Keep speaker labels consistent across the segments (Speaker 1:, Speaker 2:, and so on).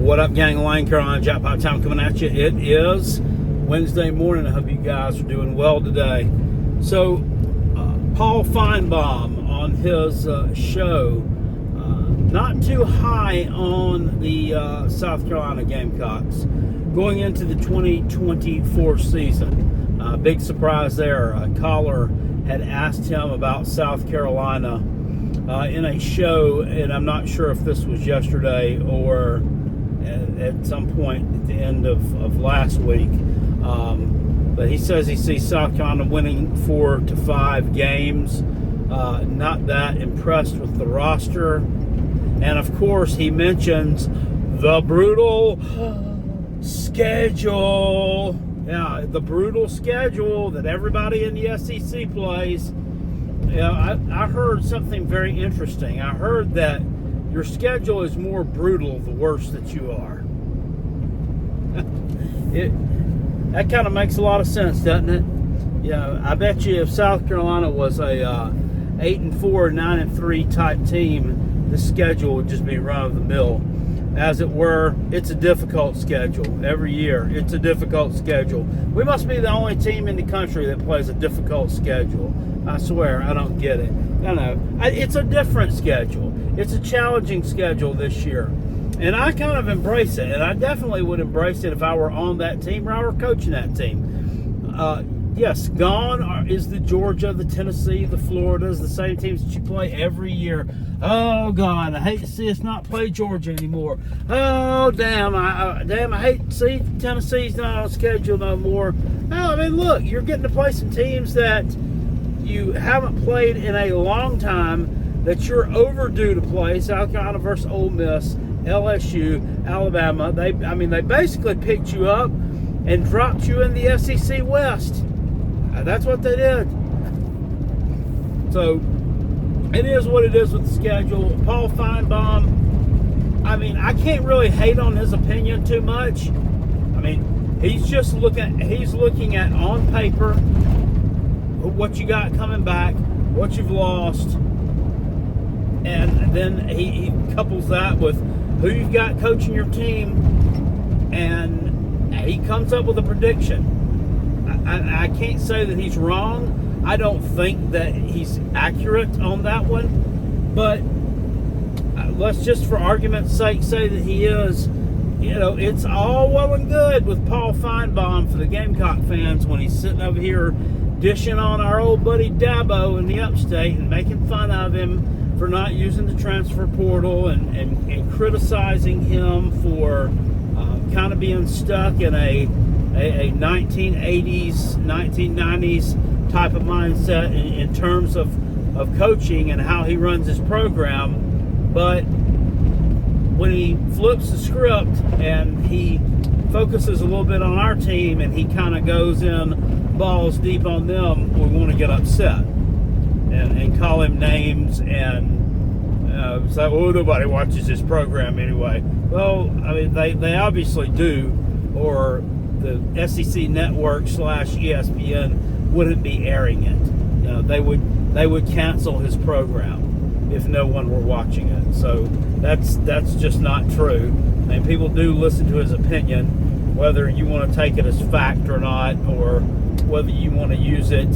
Speaker 1: What up, gang? Lane, Carolina Jackpot Time coming at you. It is Wednesday morning. I hope you guys are doing well today. So, Paul Finebaum on his show, not too high on the South Carolina Gamecocks going into the 2024 season. Big surprise there. A caller had asked him about South Carolina in a show, and I'm not sure if this was yesterday or at some point at the end of last week. But he says he sees South Carolina winning 4 to 5 games. Not that impressed with the roster. And of course, he mentions the brutal schedule. Yeah, the brutal schedule that everybody in the SEC plays. Yeah, I heard something very interesting. I heard that your schedule is more brutal the worse that you are. That kind of makes a lot of sense, doesn't it? Yeah, I bet you if South Carolina was a 8-4, 9-3 type team, the schedule would just be run of the mill. As it were, it's a difficult schedule every year. It's a difficult schedule. We must be the only team in the country that plays a difficult schedule. I swear, I don't get it. No, it's a different schedule. It's a challenging schedule this year. And I kind of embrace it. And I definitely would embrace it if I were on that team or I were coaching that team. Yes, gone is the Georgia, the Tennessee, the Floridas, the same teams that you play every year. Oh, God, I hate to see us not play Georgia anymore. Oh, damn, I hate to see Tennessee's not on schedule no more. Oh, I mean, look, you're getting to play some teams that you haven't played in a long time that you're overdue to play. South Carolina versus Ole Miss, LSU, Alabama. They basically picked you up and dropped you in the SEC West. That's what they did. So, it is what it is with the schedule. Paul Finebaum, I can't really hate on his opinion too much. He's looking at on paper what you got coming back, what you've lost, and then he couples that with who you've got coaching your team, and he comes up with a prediction. I can't say that he's wrong. I don't think that he's accurate on that one, but let's just for argument's sake say that he is. It's all well and good with Paul Finebaum for the Gamecock fans when he's sitting over here dishing on our old buddy Dabo in the upstate and making fun of him for not using the transfer portal and criticizing him for kind of being stuck in a 1980s, 1990s type of mindset in terms of coaching and how he runs his program. But when he flips the script and he focuses a little bit on our team and he kind of goes in balls deep on them, we want to get upset and call him names and say, oh, nobody watches this program anyway. Well, they obviously do, or the SEC network / ESPN wouldn't be airing it. They would cancel his program if no one were watching it. So that's just not true. People do listen to his opinion, whether you want to take it as fact or not, or whether you want to use it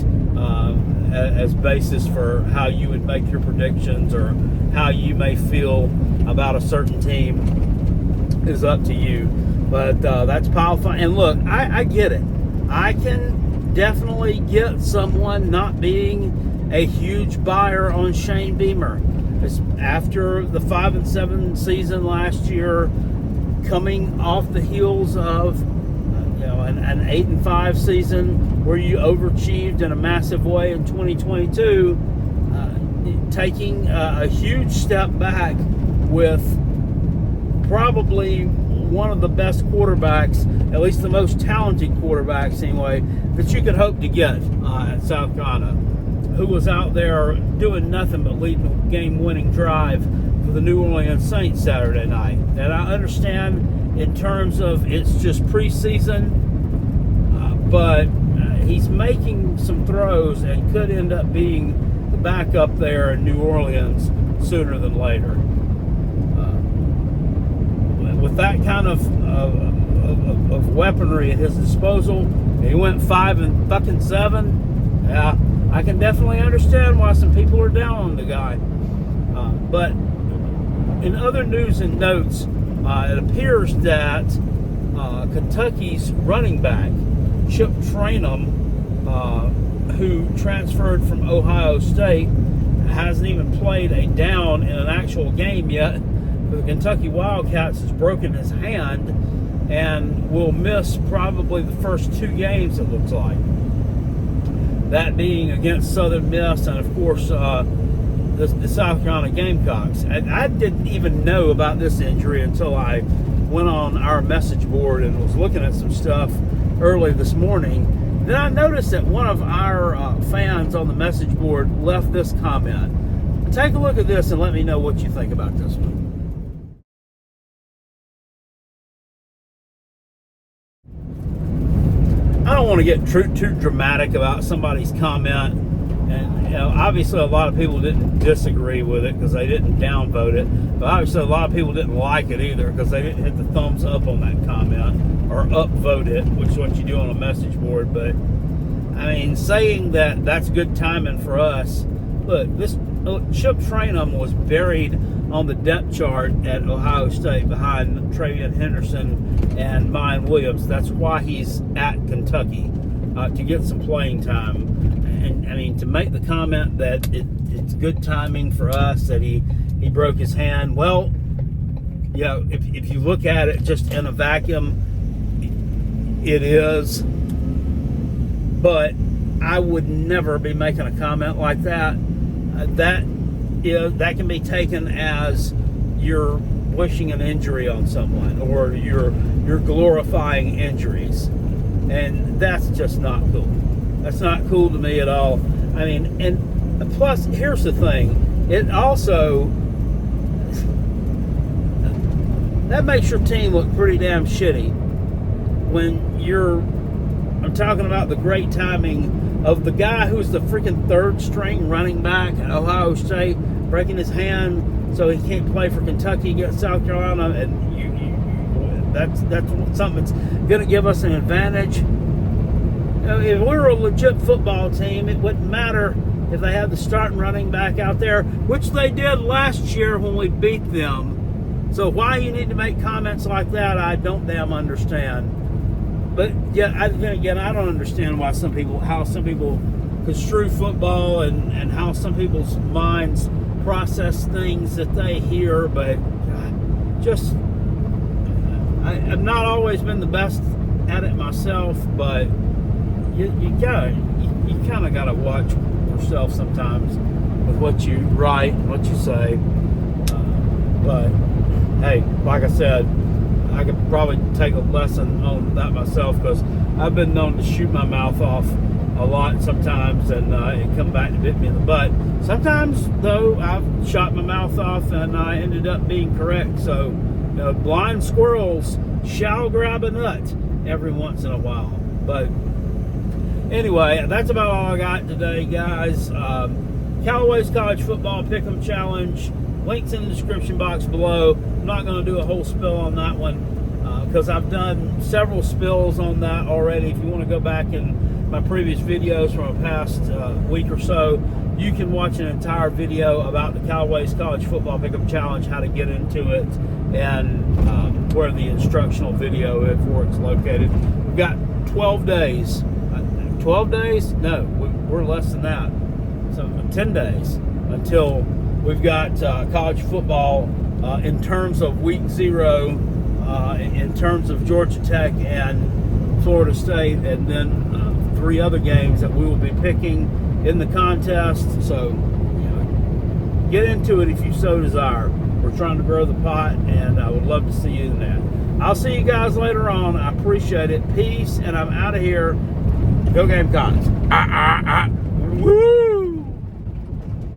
Speaker 1: as basis for how you would make your predictions or how you may feel about a certain team is up to you. But that's powerful. And look, I get it. I can definitely get someone not being a huge buyer on Shane Beamer. After the 5-7 season last year, coming off the heels of an 8-5 season where you overachieved in a massive way in 2022, taking a huge step back with probably one of the best quarterbacks, at least the most talented quarterbacks anyway, that you could hope to get at South Carolina, who was out there doing nothing but leading a game-winning drive for the New Orleans Saints Saturday night. And I understand in terms of it's just preseason, but he's making some throws and could end up being the backup there in New Orleans sooner than later. with that kind of weaponry at his disposal, he went 5-7. Yeah, I can definitely understand why some people are down on the guy. But in other news and notes, it appears that Kentucky's running back, Chip Trainum, who transferred from Ohio State, hasn't even played a down in an actual game yet. The Kentucky Wildcats has broken his hand and will miss probably the first 2 games, it looks like. That being against Southern Miss and, of course, the South Carolina Gamecocks. I didn't even know about this injury until I went on our message board and was looking at some stuff early this morning. Then I noticed that one of our fans on the message board left this comment. Take a look at this and let me know what you think about this one. I don't want to get too dramatic about somebody's comment, and obviously a lot of people didn't disagree with it because they didn't downvote it, but obviously a lot of people didn't like it either because they didn't hit the thumbs up on that comment or upvote it, which is what you do on a message board. But I mean, saying that that's good timing for us. Look, this Chip Trainum was buried on the depth chart at Ohio State behind Travion Henderson and Mayan Williams. That's why he's at Kentucky, to get some playing time. And I mean, to make the comment that it's good timing for us that he broke his hand. Well, if you look at it just in a vacuum, it is. But I would never be making a comment like that. That can be taken as you're wishing an injury on someone, or you're glorifying injuries, and that's just not cool. That's not cool to me at all. I mean, and plus, here's the thing: it also that makes your team look pretty damn shitty when I'm talking about the great timing of the guy who's the freaking third string running back at Ohio State breaking his hand so he can't play for Kentucky against South Carolina, and that's something that's going to give us an advantage. If we were a legit football team, it wouldn't matter if they had the starting running back out there, which they did last year when we beat them. So why you need to make comments like that, I don't damn understand. But yeah, again, I don't understand how some people construe football and how some people's minds process things that they hear. But I've not always been the best at it myself. But you kind of gotta watch yourself sometimes with what you write and what you say. But hey, like I said, I could probably take a lesson on that myself, because I've been known to shoot my mouth off a lot sometimes, and it come back to bit me in the butt. Sometimes, though, I've shot my mouth off and I ended up being correct. So, blind squirrels shall grab a nut every once in a while. But anyway, that's about all I got today, guys. Callaway's College Football Pick'em Challenge. Links in the description box below. I'm not going to do a whole spill on that one because I've done several spills on that already. If you want to go back in my previous videos from a past week or so, you can watch an entire video about the Callaway's College Football Pick'em Challenge, how to get into it, and where the instructional video for it's located. We've got 12 days. 12 days? No, we're less than that. So 10 days until we've got college football in terms of week 0, in terms of Georgia Tech and Florida State, and then 3 other games that we will be picking in the contest. So, get into it if you so desire. We're trying to grow the pot, and I would love to see you in that. I'll see you guys later on. I appreciate it. Peace, and I'm out of here. Go Gamecocks. Woo!